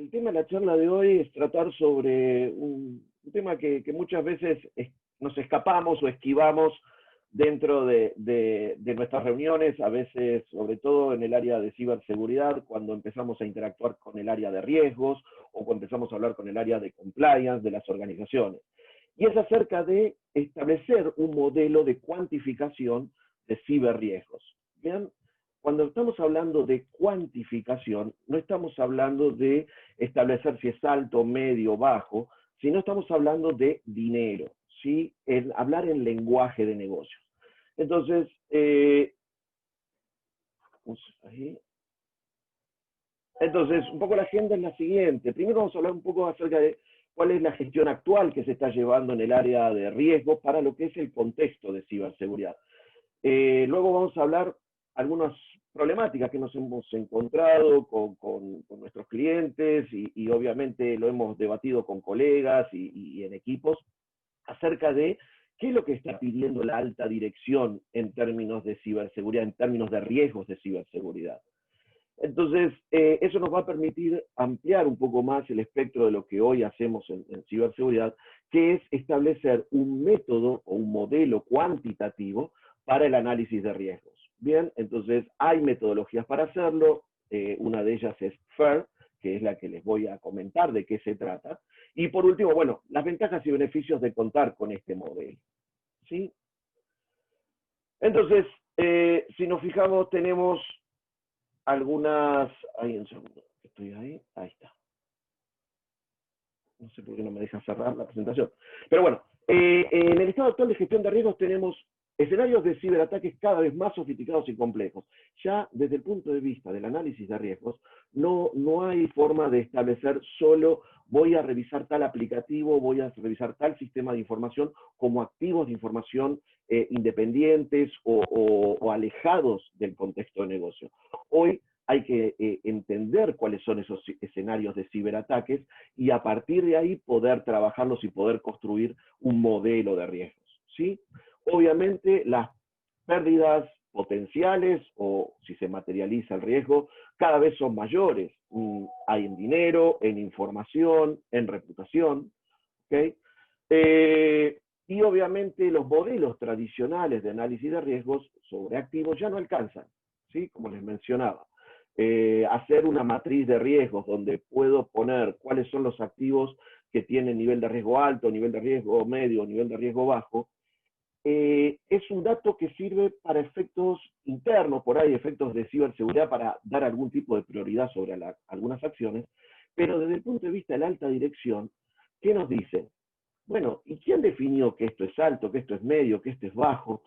el tema de la charla de hoy es tratar sobre un tema que muchas veces nos escapamos o esquivamos dentro de nuestras reuniones, a veces, sobre todo en el área de ciberseguridad, cuando empezamos a interactuar con el área de riesgos o cuando empezamos a hablar con el área de compliance de las organizaciones. Y es acerca de establecer un modelo de cuantificación de ciberriesgos. ¿Bien? Cuando estamos hablando de cuantificación, no estamos hablando de establecer si es alto, medio, bajo, sino estamos hablando de dinero, ¿sí? Hablar en lenguaje de negocios. Entonces, un poco la agenda es la siguiente. Primero vamos a hablar un poco acerca de cuál es la gestión actual que se está llevando en el área de riesgo para lo que es el contexto de ciberseguridad. Luego vamos a hablar algunas problemáticas que nos hemos encontrado con nuestros clientes y obviamente lo hemos debatido con colegas y en equipos acerca de qué es lo que está pidiendo la alta dirección en términos de ciberseguridad, en términos de riesgos de ciberseguridad. Entonces, eso nos va a permitir ampliar un poco más el espectro de lo que hoy hacemos en ciberseguridad, que es establecer un método o un modelo cuantitativo para el análisis de riesgos. Bien, entonces hay metodologías para hacerlo, una de ellas es FAIR, que es la que les voy a comentar de qué se trata. Y por último, bueno, las ventajas y beneficios de contar con este modelo. ¿Sí? Entonces, si nos fijamos, tenemos algunas... Ahí un segundo, estoy ahí, ahí está. No sé por qué no me deja cerrar la presentación. Pero bueno, en el estado actual de gestión de riesgos tenemos escenarios de ciberataques cada vez más sofisticados y complejos. Ya desde el punto de vista del análisis de riesgos, no hay forma de establecer solo voy a revisar tal aplicativo, voy a revisar tal sistema de información como activos de información independientes o alejados del contexto de negocio. Hoy hay que entender cuáles son esos escenarios de ciberataques y a partir de ahí poder trabajarlos y poder construir un modelo de riesgos, ¿sí? Obviamente las pérdidas potenciales o si se materializa el riesgo cada vez son mayores. Hay en dinero, en información, en reputación, ¿ok? Y obviamente los modelos tradicionales de análisis de riesgos sobre activos ya no alcanzan, ¿sí? Como les mencionaba. Hacer una matriz de riesgos donde puedo poner cuáles son los activos que tienen nivel de riesgo alto, nivel de riesgo medio, nivel de riesgo bajo, es un dato que sirve para efectos internos, por ahí efectos de ciberseguridad para dar algún tipo de prioridad sobre algunas acciones, pero desde el punto de vista de la alta dirección, ¿qué nos dicen? Bueno, ¿y quién definió que esto es alto, que esto es medio, que esto es bajo?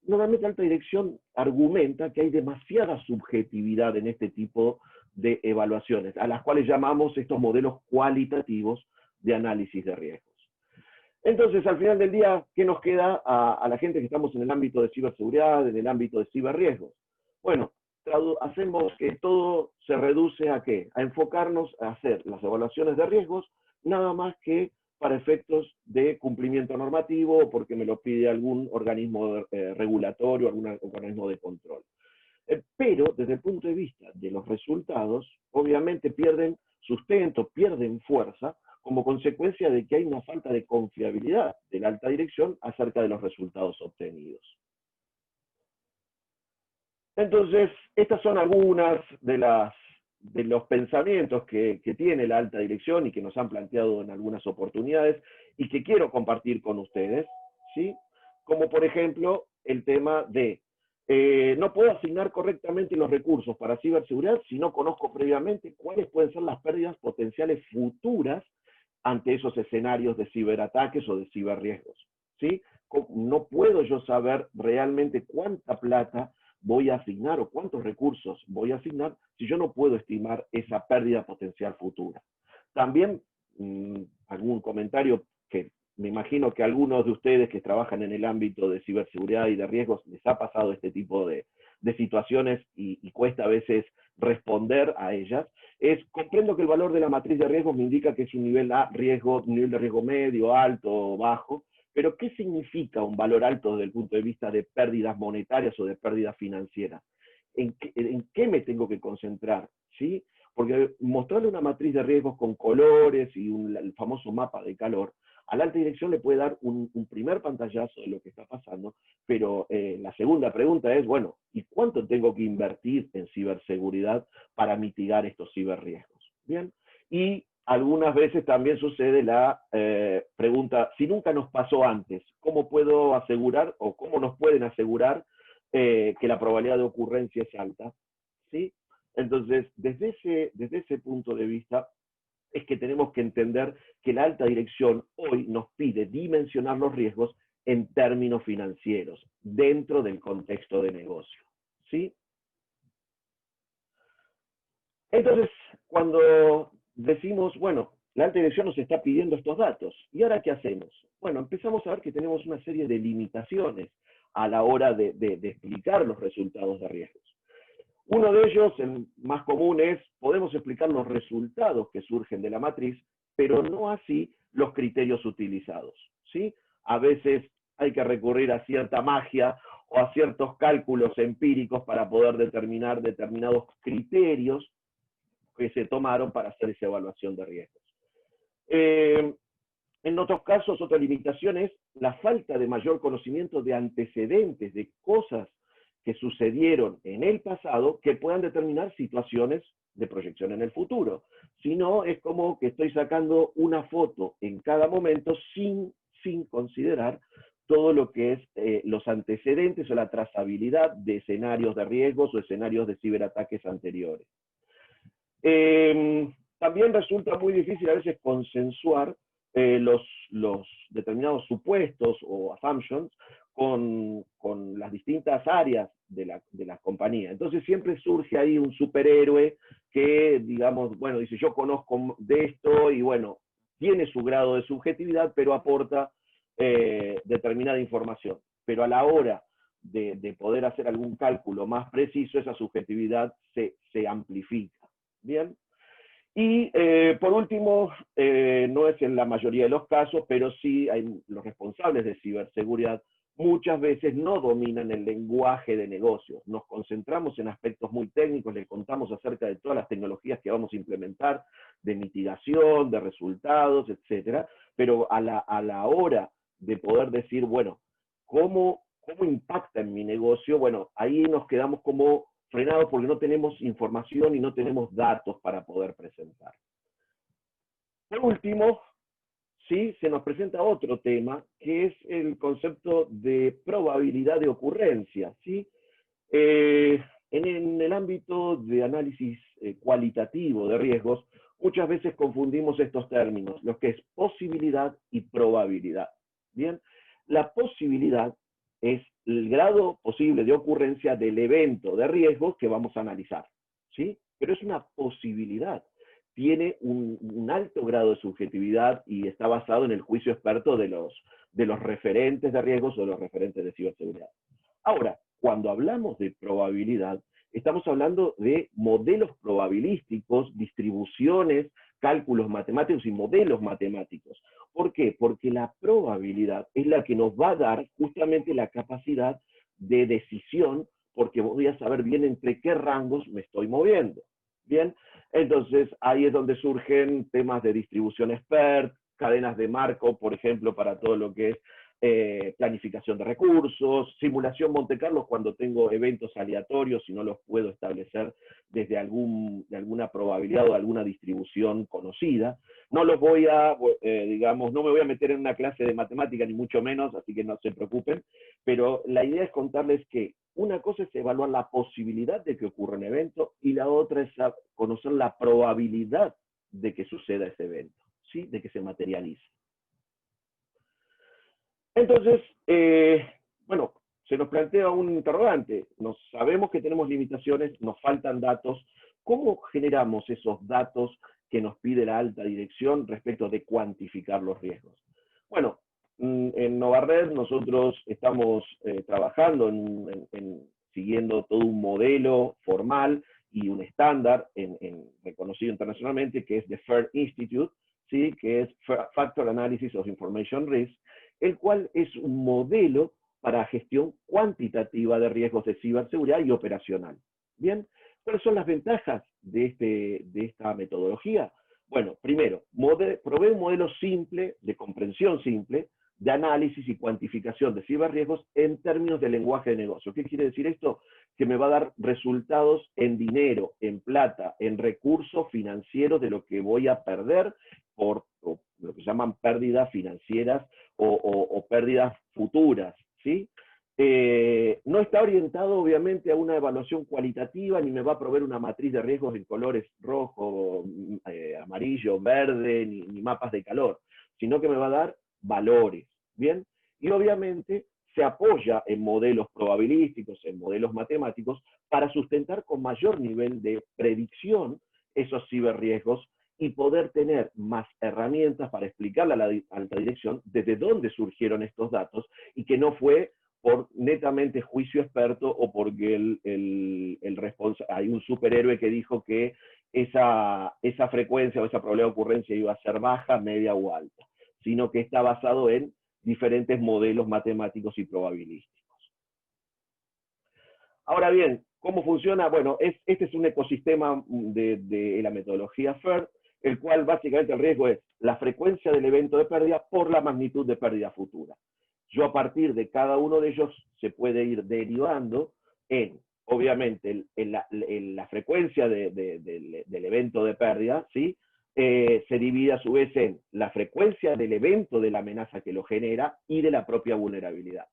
Normalmente alta dirección argumenta que hay demasiada subjetividad en este tipo de evaluaciones, a las cuales llamamos estos modelos cualitativos de análisis de riesgos. Entonces, al final del día, ¿qué nos queda a la gente que estamos en el ámbito de ciberseguridad, en el ámbito de ciberriesgos? Bueno, hacemos que todo se reduce a ¿qué? A enfocarnos a hacer las evaluaciones de riesgos, nada más que para efectos de cumplimiento normativo o porque me lo pide algún organismo regulatorio, algún organismo de control. Pero desde el punto de vista de los resultados, obviamente pierden sustento, pierden fuerza, como consecuencia de que hay una falta de confiabilidad de la alta dirección acerca de los resultados obtenidos. Entonces, estas son algunas de los pensamientos que tiene la alta dirección y que nos han planteado en algunas oportunidades y que quiero compartir con ustedes, ¿sí? Como por ejemplo el tema de no puedo asignar correctamente los recursos para ciberseguridad si no conozco previamente cuáles pueden ser las pérdidas potenciales futuras ante esos escenarios de ciberataques o de ciberriesgos, ¿sí? No puedo yo saber realmente cuánta plata voy a asignar o cuántos recursos voy a asignar si yo no puedo estimar esa pérdida potencial futura. También algún comentario que me imagino que a algunos de ustedes que trabajan en el ámbito de ciberseguridad y de riesgos les ha pasado este tipo de situaciones y cuesta a veces responder a ellas, comprendo que el valor de la matriz de riesgos me indica que es un nivel riesgo, un nivel de riesgo medio, alto, bajo, pero ¿qué significa un valor alto desde el punto de vista de pérdidas monetarias o de pérdidas financieras? ¿En qué me tengo que concentrar? ¿Sí? porque mostrarle una matriz de riesgos con colores y el famoso mapa de calor, a la alta dirección le puede dar un primer pantallazo de lo que está pasando, pero la segunda pregunta es, bueno, ¿y cuánto tengo que invertir en ciberseguridad para mitigar estos ciberriesgos? Bien, y algunas veces también sucede la pregunta, si nunca nos pasó antes, ¿cómo puedo asegurar o cómo nos pueden asegurar que la probabilidad de ocurrencia es alta? ¿Sí? Entonces, desde ese punto de vista, es que tenemos que entender que la alta dirección hoy nos pide dimensionar los riesgos en términos financieros, dentro del contexto de negocio. ¿Sí? Entonces, cuando decimos, bueno, la alta dirección nos está pidiendo estos datos, ¿y ahora qué hacemos? Bueno, empezamos a ver que tenemos una serie de limitaciones a la hora de explicar los resultados de riesgos. Uno de ellos, el más común, es podemos explicar los resultados que surgen de la matriz, pero no así los criterios utilizados. ¿Sí? A veces hay que recurrir a cierta magia o a ciertos cálculos empíricos para poder determinar determinados criterios que se tomaron para hacer esa evaluación de riesgos. En otros casos, otra limitación es la falta de mayor conocimiento de antecedentes, de cosas que sucedieron en el pasado que puedan determinar situaciones de proyección en el futuro. Si no, es como que estoy sacando una foto en cada momento sin considerar todo lo que es los antecedentes o la trazabilidad de escenarios de riesgos o escenarios de ciberataques anteriores. También resulta muy difícil a veces consensuar los determinados supuestos o assumptions con las distintas áreas de la compañía. Entonces siempre surge ahí un superhéroe que, digamos, bueno, dice, yo conozco de esto y bueno, tiene su grado de subjetividad, pero aporta determinada información. Pero a la hora de poder hacer algún cálculo más preciso, esa subjetividad se amplifica. Bien. Y por último, no es en la mayoría de los casos, pero sí hay los responsables de ciberseguridad muchas veces no dominan el lenguaje de negocios. Nos concentramos en aspectos muy técnicos, les contamos acerca de todas las tecnologías que vamos a implementar, de mitigación, de resultados, etcétera, pero a la hora de poder decir, bueno, ¿cómo impacta en mi negocio? Bueno, ahí nos quedamos como frenados porque no tenemos información y no tenemos datos para poder presentar. Por último, sí, se nos presenta otro tema, que es el concepto de probabilidad de ocurrencia. ¿Sí? En el ámbito de análisis cualitativo de riesgos, muchas veces confundimos estos términos, lo que es posibilidad y probabilidad. Bien, la posibilidad es el grado posible de ocurrencia del evento de riesgos que vamos a analizar. ¿Sí? Pero es una posibilidad. Tiene un alto grado de subjetividad y está basado en el juicio experto de los referentes de riesgos o de los referentes de ciberseguridad. Ahora, cuando hablamos de probabilidad, estamos hablando de modelos probabilísticos, distribuciones, cálculos matemáticos y modelos matemáticos. ¿Por qué? Porque la probabilidad es la que nos va a dar justamente la capacidad de decisión, porque voy a saber bien entre qué rangos me estoy moviendo. Bien, entonces ahí es donde surgen temas de distribución expert, cadenas de Markov, por ejemplo, para todo lo que es planificación de recursos, simulación Monte Carlo cuando tengo eventos aleatorios y no los puedo establecer desde alguna probabilidad o alguna distribución conocida. No los voy a, digamos, no me voy a meter en una clase de matemática ni mucho menos, así que no se preocupen, pero la idea es contarles que una cosa es evaluar la posibilidad de que ocurra un evento y la otra es conocer la probabilidad de que suceda ese evento, ¿sí? De que se materialice. Entonces, bueno, se nos plantea un interrogante. Sabemos que tenemos limitaciones, nos faltan datos. ¿Cómo generamos esos datos que nos pide la alta dirección respecto de cuantificar los riesgos? Bueno, en Novarred nosotros estamos trabajando siguiendo todo un modelo formal y un estándar reconocido internacionalmente, que es the FAIR Institute, ¿sí? Que es Factor Analysis of Information Risk, el cual es un modelo para gestión cuantitativa de riesgos de ciberseguridad y operacional. Bien, ¿Cuáles son las ventajas de esta metodología? Bueno, primero, provee un modelo simple, de comprensión simple, de análisis y cuantificación de ciberriesgos en términos de lenguaje de negocio. ¿Qué quiere decir esto? Que me va a dar resultados en dinero, en plata, en recursos financieros de lo que voy a perder por lo que llaman pérdidas financieras o pérdidas futuras, ¿sí? No está orientado obviamente a una evaluación cualitativa, ni me va a proveer una matriz de riesgos en colores rojo, amarillo, verde, ni mapas de calor, sino que me va a dar valores, ¿bien? Y obviamente se apoya en modelos probabilísticos, en modelos matemáticos, para sustentar con mayor nivel de predicción esos ciberriesgos y poder tener más herramientas para explicarle a la alta dirección desde dónde surgieron estos datos y que no fue por netamente juicio experto o porque hay un superhéroe que dijo que esa frecuencia o esa probabilidad de ocurrencia iba a ser baja, media o alta, sino que está basado en diferentes modelos matemáticos y probabilísticos. Ahora bien, ¿cómo funciona? Bueno, este es un ecosistema de la metodología FAIR, el cual básicamente el riesgo es la frecuencia del evento de pérdida por la magnitud de pérdida futura. Yo a partir de cada uno de ellos se puede ir derivando en, obviamente, la frecuencia del evento de pérdida, ¿sí? Se divide a su vez en la frecuencia del evento de la amenaza que lo genera y de la propia vulnerabilidad.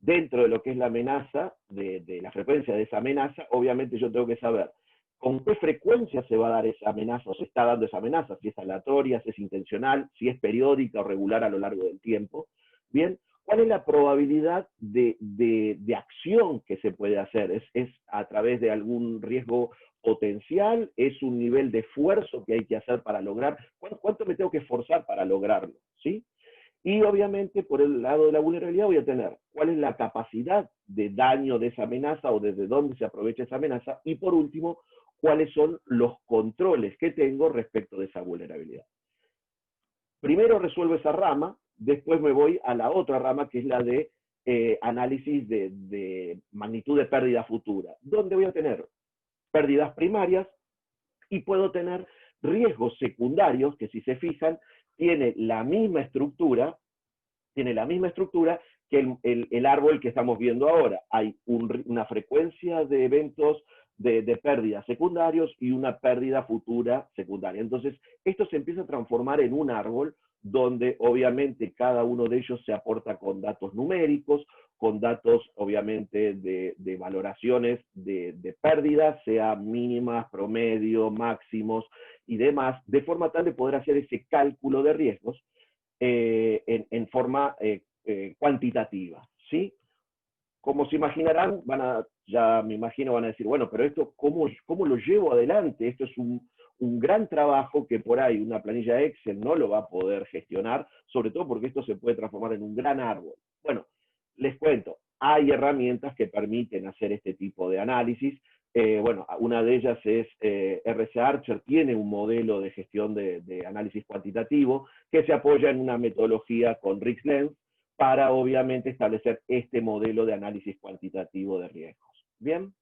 Dentro de lo que es la amenaza, de la frecuencia de esa amenaza, obviamente yo tengo que saber con qué frecuencia se va a dar esa amenaza o se está dando esa amenaza, si es aleatoria, si es intencional, si es periódica o regular a lo largo del tiempo. Bien, ¿cuál es la probabilidad de acción que se puede hacer? ¿Es a través de algún riesgo potencial? ¿Es un nivel de esfuerzo que hay que hacer para lograr? ¿Cuánto me tengo que esforzar para lograrlo? ¿Sí? Y obviamente por el lado de la vulnerabilidad voy a tener cuál es la capacidad de daño de esa amenaza o desde dónde se aprovecha esa amenaza. Y por último, cuáles son los controles que tengo respecto de esa vulnerabilidad. Primero resuelvo esa rama, después me voy a la otra rama, que es la de análisis de magnitud de pérdida futura, donde voy a tener pérdidas primarias y puedo tener riesgos secundarios, que si se fijan, tiene la misma estructura que el árbol que estamos viendo ahora. Hay una frecuencia de eventos de pérdidas secundarios y una pérdida futura secundaria. Entonces, esto se empieza a transformar en un árbol donde obviamente cada uno de ellos se aporta con datos numéricos, con datos obviamente de valoraciones de pérdidas, sea mínimas, promedio, máximos y demás, de forma tal de poder hacer ese cálculo de riesgos en forma cuantitativa, ¿sí? Como se imaginarán, ya me imagino van a decir, bueno, pero esto, ¿cómo lo llevo adelante? Esto es un gran trabajo que por ahí una planilla Excel no lo va a poder gestionar, sobre todo porque esto se puede transformar en un gran árbol. Bueno, les cuento, hay herramientas que permiten hacer este tipo de análisis. Bueno, una de ellas es RC Archer, tiene un modelo de gestión de análisis cuantitativo que se apoya en una metodología con RixLens para obviamente establecer este modelo de análisis cuantitativo de riesgos. ¿Bien?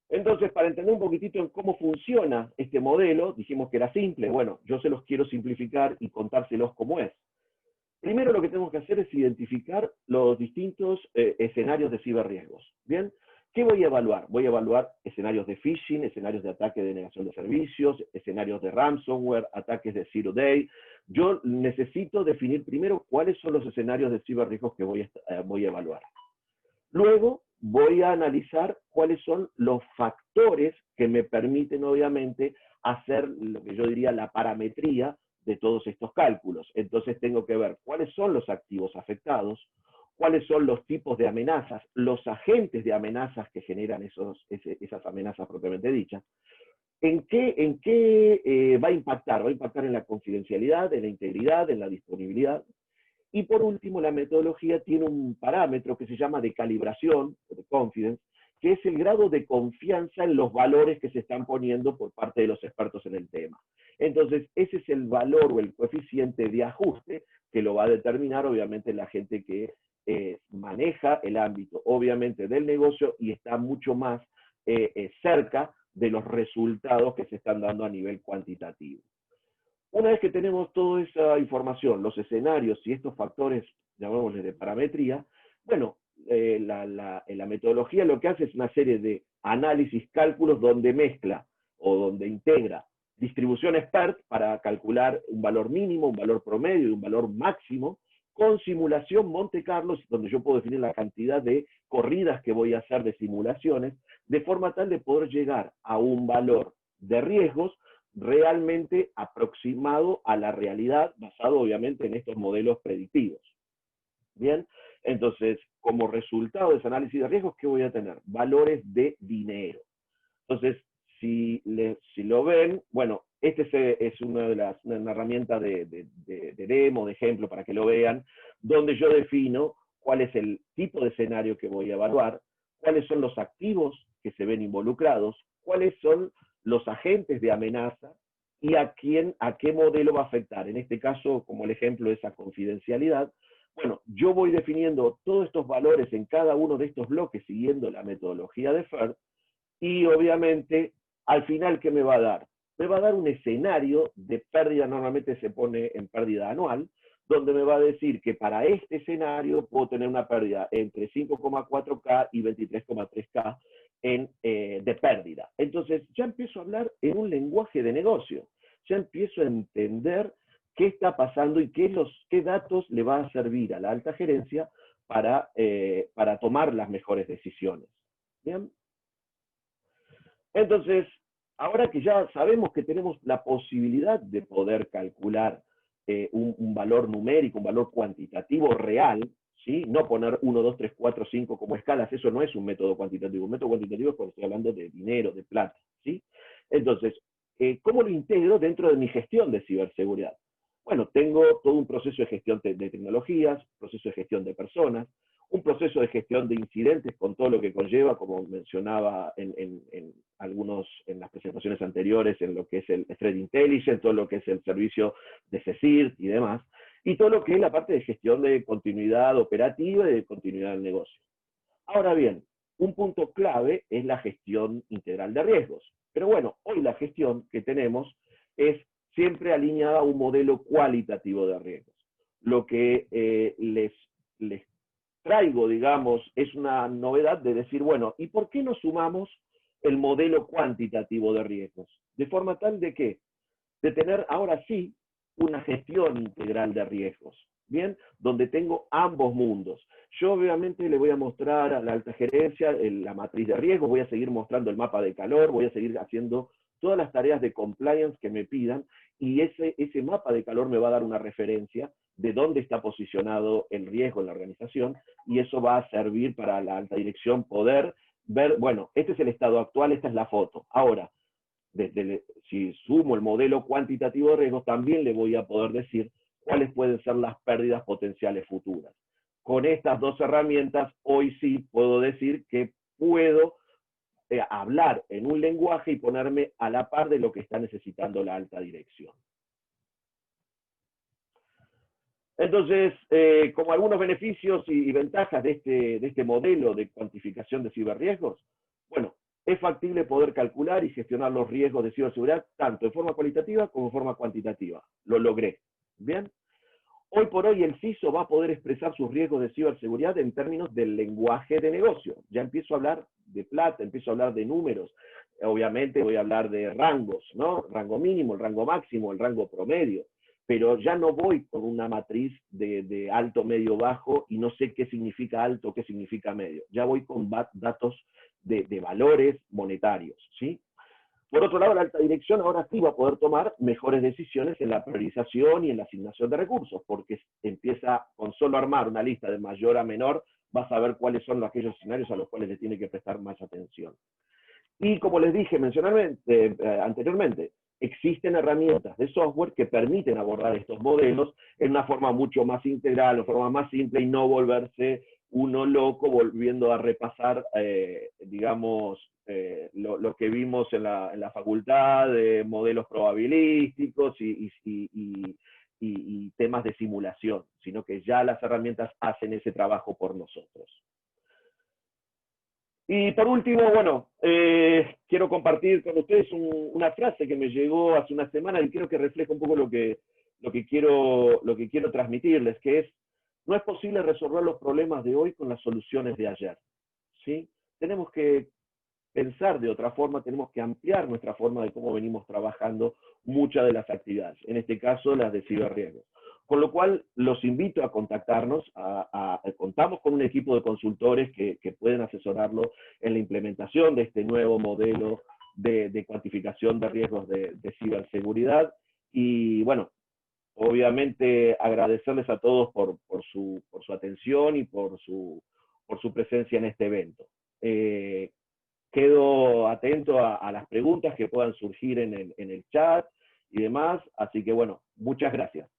Entonces, para entender un poquitito en cómo funciona este modelo, dijimos que era simple. Bueno, yo se los quiero simplificar y contárselos cómo es. Primero lo que tenemos que hacer es identificar los distintos escenarios de ciberriesgos. ¿Bien? ¿Qué voy a evaluar? Voy a evaluar escenarios de phishing, escenarios de ataque de negación de servicios, escenarios de ransomware, ataques de zero day. Yo necesito definir primero cuáles son los escenarios de ciberriesgos que voy a evaluar. Luego voy a analizar cuáles son los factores que me permiten, obviamente, hacer lo que yo diría la parametría de todos estos cálculos. Entonces tengo que ver cuáles son los activos afectados, cuáles son los tipos de amenazas, los agentes de amenazas que generan esas amenazas propiamente dichas, ¿en qué va a impactar? Va a impactar en la confidencialidad, en la integridad, en la disponibilidad. Y por último, la metodología tiene un parámetro que se llama de calibración, de confidence, que es el grado de confianza en los valores que se están poniendo por parte de los expertos en el tema. Entonces, ese es el valor o el coeficiente de ajuste que lo va a determinar, obviamente, la gente que maneja el ámbito, obviamente, del negocio y está mucho más cerca de los resultados que se están dando a nivel cuantitativo. Una vez que tenemos toda esa información, los escenarios y estos factores, llamémosle de parametría, bueno, la metodología lo que hace es una serie de análisis, cálculos donde mezcla o donde integra distribuciones PERT para calcular un valor mínimo, un valor promedio y un valor máximo, con simulación Monte Carlo, donde yo puedo definir la cantidad de corridas que voy a hacer de simulaciones, de forma tal de poder llegar a un valor de riesgos realmente aproximado a la realidad, basado obviamente en estos modelos predictivos. Bien, entonces, como resultado de ese análisis de riesgos, ¿qué voy a tener? Valores de dinero. Entonces, si lo ven, bueno, este es una herramienta de demo, de ejemplo, para que lo vean, donde yo defino cuál es el tipo de escenario que voy a evaluar, cuáles son los activos que se ven involucrados, cuáles son los agentes de amenaza y a qué modelo va a afectar. En este caso, como el ejemplo, esa confidencialidad. Bueno, yo voy definiendo todos estos valores en cada uno de estos bloques siguiendo la metodología de FERT y obviamente al final, ¿qué me va a dar? Me va a dar un escenario de pérdida, normalmente se pone en pérdida anual, donde me va a decir que para este escenario puedo tener una pérdida entre 5,4K y 23,3K de pérdida. Entonces ya empiezo a hablar en un lenguaje de negocio, ya empiezo a entender qué está pasando y qué datos le va a servir a la alta gerencia para tomar las mejores decisiones. ¿Bien? Entonces, ahora que ya sabemos que tenemos la posibilidad de poder calcular un valor numérico, un valor cuantitativo real, ¿sí? No poner 1, 2, 3, 4, 5 como escalas, eso no es un método cuantitativo. Un método cuantitativo es cuando estoy hablando de dinero, de plata, ¿sí? Entonces, ¿cómo lo integro dentro de mi gestión de ciberseguridad? Bueno, tengo todo un proceso de gestión de tecnologías, proceso de gestión de personas, un proceso de gestión de incidentes con todo lo que conlleva, como mencionaba en las presentaciones anteriores, en lo que es el Threat Intelligence, todo lo que es el servicio de CECIRT y demás, y todo lo que es la parte de gestión de continuidad operativa y de continuidad del negocio. Ahora bien, un punto clave es la gestión integral de riesgos. Pero bueno, hoy la gestión que tenemos es siempre alineada a un modelo cualitativo de riesgos. Lo que les traigo, digamos, es una novedad de decir, bueno, ¿y por qué no sumamos el modelo cuantitativo de riesgos? De forma tal de que, de tener ahora sí una gestión integral de riesgos, ¿bien? Donde tengo ambos mundos. Yo obviamente le voy a mostrar a la alta gerencia la matriz de riesgos, voy a seguir mostrando el mapa de calor, voy a seguir haciendo todas las tareas de compliance que me pidan, y ese mapa de calor me va a dar una referencia de dónde está posicionado el riesgo en la organización, y eso va a servir para la alta dirección poder ver, bueno, este es el estado actual, esta es la foto. Ahora, si sumo el modelo cuantitativo de riesgos, también le voy a poder decir cuáles pueden ser las pérdidas potenciales futuras. Con estas dos herramientas, hoy sí puedo decir que puedo hablar en un lenguaje y ponerme a la par de lo que está necesitando la alta dirección. Entonces, como algunos beneficios y ventajas de este modelo de cuantificación de ciberriesgos, bueno, es factible poder calcular y gestionar los riesgos de ciberseguridad tanto de forma cualitativa como de forma cuantitativa. Lo logré. ¿Bien? Hoy por hoy el CISO va a poder expresar sus riesgos de ciberseguridad en términos del lenguaje de negocio. Ya empiezo a hablar de plata, empiezo a hablar de números. Obviamente voy a hablar de rangos, ¿no? Rango mínimo, el rango máximo, el rango promedio. Pero ya no voy con una matriz de alto, medio, bajo y no sé qué significa alto, qué significa medio. Ya voy con datos de valores monetarios, ¿sí? Por otro lado, la alta dirección ahora sí va a poder tomar mejores decisiones en la priorización y en la asignación de recursos, porque empieza con solo armar una lista de mayor a menor, va a saber cuáles son aquellos escenarios a los cuales le tiene que prestar más atención. Y como les dije anteriormente, existen herramientas de software que permiten abordar estos modelos en una forma mucho más integral, de forma más simple y no volverse uno loco volviendo a repasar, digamos, lo que vimos en la facultad de modelos probabilísticos y temas de simulación, sino que ya las herramientas hacen ese trabajo por nosotros. Y por último, bueno, quiero compartir con ustedes una frase que me llegó hace una semana y creo que refleja un poco lo que quiero transmitirles, que es, no es posible resolver los problemas de hoy con las soluciones de ayer, ¿sí? Tenemos que pensar de otra forma, tenemos que ampliar nuestra forma de cómo venimos trabajando muchas de las actividades, en este caso las de ciberriesgos. Con lo cual, los invito a contactarnos, contamos con un equipo de consultores que pueden asesorarlo en la implementación de este nuevo modelo de cuantificación de riesgos de ciberseguridad. Y bueno, obviamente agradecerles a todos por su atención y por su presencia en este evento. Quedo atento a las preguntas que puedan surgir en el chat y demás, así que bueno, muchas gracias.